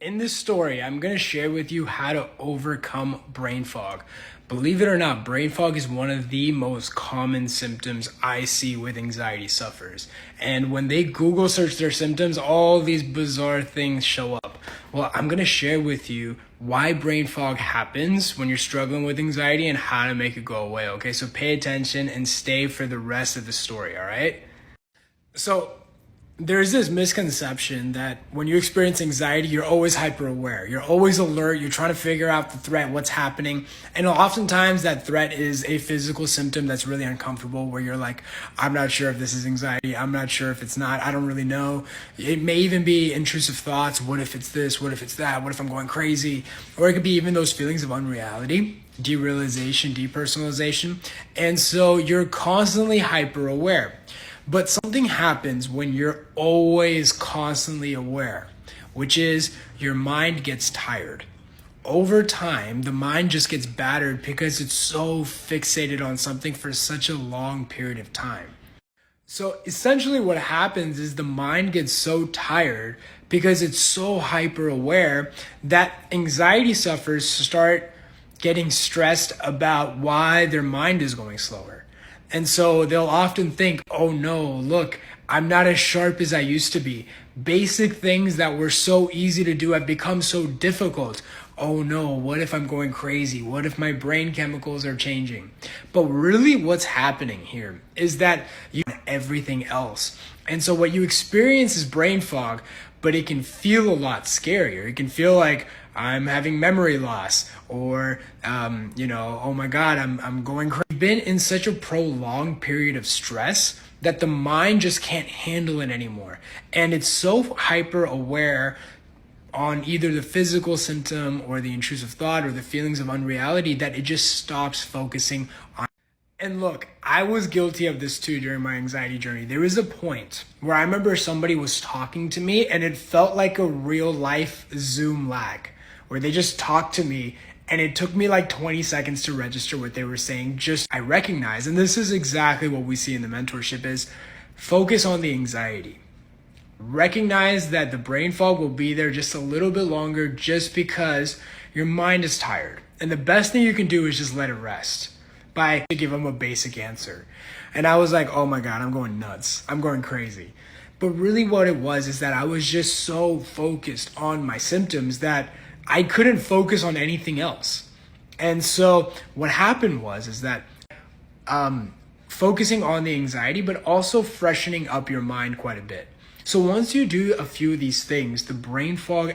In this story, I'm going to share with you how to overcome brain fog. Believe it or not, brain fog is one of the most common symptoms I see with anxiety sufferers. And when they Google search their symptoms, all these bizarre things show up. Well, I'm going to share with you why brain fog happens when you're struggling with anxiety and how to make it go away. Okay, so pay attention and stay for the rest of the story, all right? So, there's this misconception that when you experience anxiety, you're always hyper aware. You're always alert. You're trying to figure out the threat, what's happening. And oftentimes that threat is a physical symptom that's really uncomfortable where you're like, I'm not sure if this is anxiety. I'm not sure if it's not. I don't really know. It may even be intrusive thoughts. What if it's this? What if it's that? What if I'm going crazy? Or it could be even those feelings of unreality, derealization, depersonalization. And so you're constantly hyper aware. But something happens when you're always constantly aware, which is your mind gets tired. Over time, the mind just gets battered because it's so fixated on something for such a long period of time. So essentially what happens is the mind gets so tired because it's so hyper aware that anxiety sufferers start getting stressed about why their mind is going slower. And so they'll often think, oh no, look, I'm not as sharp as I used to be. Basic things that were so easy to do have become so difficult. Oh no, what if I'm going crazy? What if my brain chemicals are changing? But really what's happening here is that you have everything else. And so what you experience is brain fog, but it can feel a lot scarier. It can feel like I'm having memory loss or, oh my God, I'm going crazy. I've been in such a prolonged period of stress that the mind just can't handle it anymore. And it's so hyper aware on either the physical symptom or the intrusive thought or the feelings of unreality that it just stops focusing on. And look, I was guilty of this too during my anxiety journey. There was a point where I remember somebody was talking to me and it felt like a real life Zoom lag where they just talked to me and it took me like 20 seconds to register what they were saying. I recognize, and this is exactly what we see in the mentorship, is focus on the anxiety. Recognize that the brain fog will be there just a little bit longer just because your mind is tired. And the best thing you can do is just let it rest by to give them a basic answer. And I was like, oh my God, I'm going nuts. I'm going crazy. But really what it was is that I was just so focused on my symptoms that I couldn't focus on anything else. And so what happened is that focusing on the anxiety, but also freshening up your mind quite a bit. So once you do a few of these things, the brain fog